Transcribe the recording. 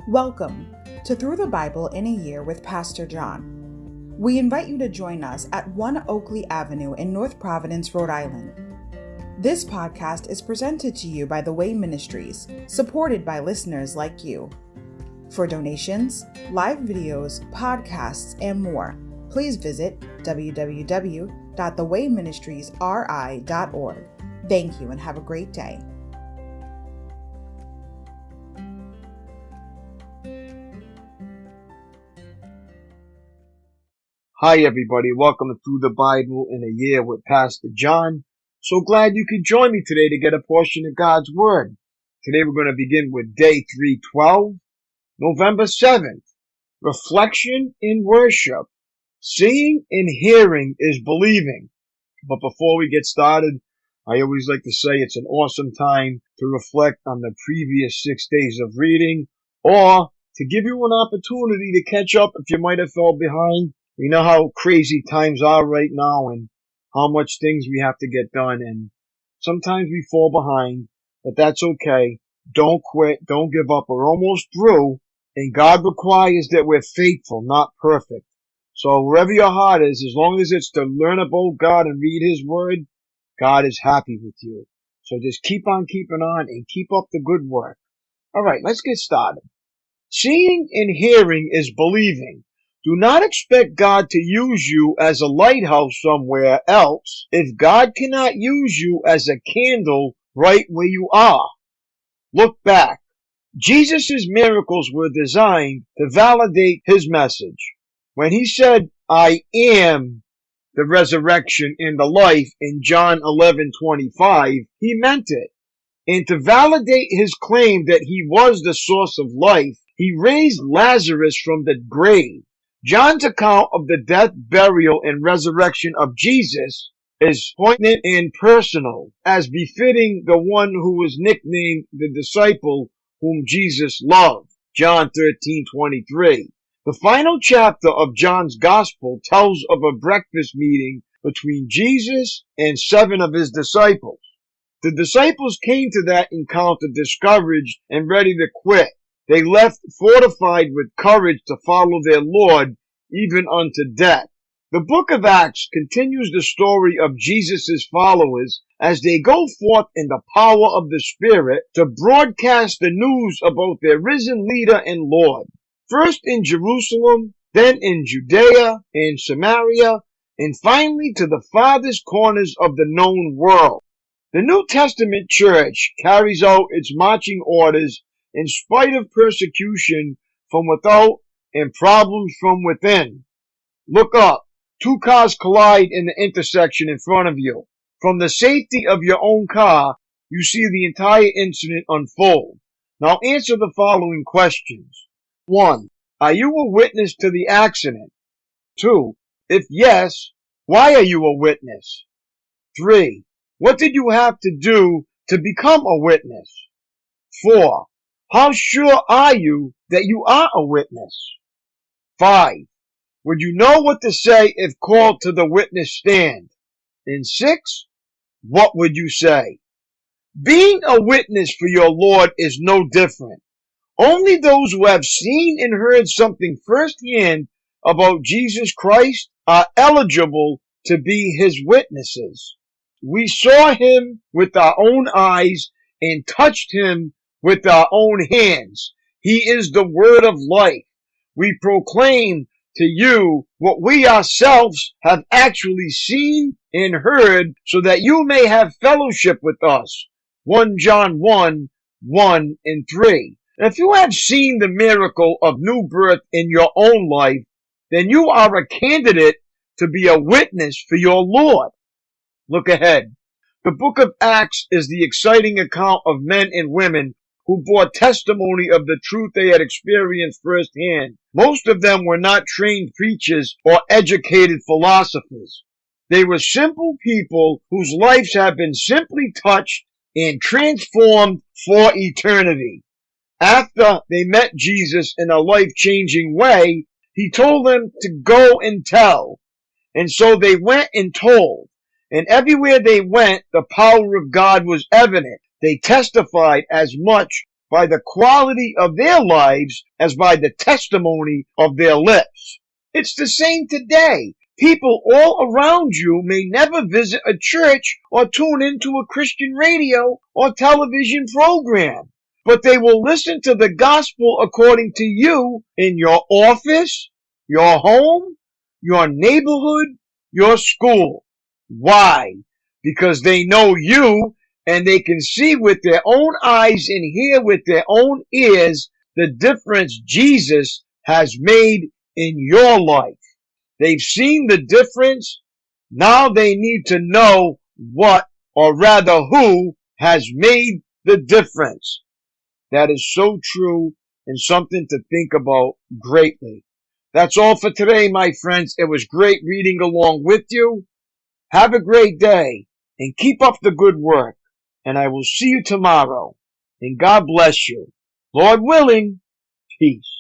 Welcome to Through the Bible in a Year with Pastor John. We invite you to join us at 1 Oakleigh Avenue in North Providence, Rhode Island. This podcast is presented to you by The Way Ministries, supported by listeners like you. For donations, live videos, podcasts, and more, please visit www.thewayministriesri.org. Thank you and have a great day. Hi everybody, welcome to Through the Bible in a Year with Pastor John. So glad you could join me today to get a portion of God's Word. Today we're going to begin with day 312, November 7th. Reflection in worship. Seeing and hearing is believing. But before we get started, I always like to say it's an awesome time to reflect on the previous 6 days of reading, or to give you an opportunity to catch up if you might have fell behind. You know how crazy times are right now and how much things we have to get done, and sometimes we fall behind, but that's okay. Don't quit. Don't give up. We're almost through, and God requires that we're faithful, not perfect. So wherever your heart is, as long as it's to learn about God and read His Word, God is happy with you. So just keep on keeping on and keep up the good work. All right, let's get started. Seeing and hearing is believing. Do not expect God to use you as a lighthouse somewhere else if God cannot use you as a candle right where you are. Look back. Jesus' miracles were designed to validate His message. When He said, I am the resurrection and the life in John 11:25, He meant it. And to validate His claim that He was the source of life, He raised Lazarus from the grave. John's account of the death, burial, and resurrection of Jesus is poignant and personal, as befitting the one who was nicknamed the disciple whom Jesus loved, John 13:23. The final chapter of John's Gospel tells of a breakfast meeting between Jesus and 7 of His disciples. The disciples came to that encounter discouraged and ready to quit. They left fortified with courage to follow their Lord even unto death. The book of Acts continues the story of Jesus' followers as they go forth in the power of the Spirit to broadcast the news about their risen leader and Lord. First in Jerusalem, then in Judea and Samaria, and finally to the farthest corners of the known world. The New Testament church carries out its marching orders in spite of persecution from without and problems from within. Look up. 2 cars collide in the intersection in front of you. From the safety of your own car, you see the entire incident unfold. Now answer the following questions. 1. Are you a witness to the accident? 2. If yes, why are you a witness? 3. What did you have to do to become a witness? 4. How sure are you that you are a witness? 5. Would you know what to say if called to the witness stand? And 6. What would you say? Being a witness for your Lord is no different. Only those who have seen and heard something firsthand about Jesus Christ are eligible to be His witnesses. We saw Him with our own eyes and touched Him with our own hands. He is the word of life. We proclaim to you what we ourselves have actually seen and heard, so that you may have fellowship with us. 1 John 1:1-3. If you have seen the miracle of new birth in your own life, then you are a candidate to be a witness for your Lord. Look ahead. The book of Acts is the exciting account of men and women who bore testimony of the truth they had experienced firsthand. Most of them were not trained preachers or educated philosophers. They were simple people whose lives have been simply touched and transformed for eternity. After they met Jesus in a life-changing way, He told them to go and tell. And so they went and told. And everywhere they went, the power of God was evident. They testified as much by the quality of their lives as by the testimony of their lips. It's the same today. People all around you may never visit a church or tune into a Christian radio or television program, but they will listen to the gospel according to you in your office, your home, your neighborhood, your school. Why? Because they know you and they can see with their own eyes and hear with their own ears the difference Jesus has made in your life. They've seen the difference. Now they need to know what, or rather who, has made the difference. That is so true and something to think about greatly. That's all for today, my friends. It was great reading along with you. Have a great day and keep up the good work. And I will see you tomorrow. And God bless you. Lord willing, peace.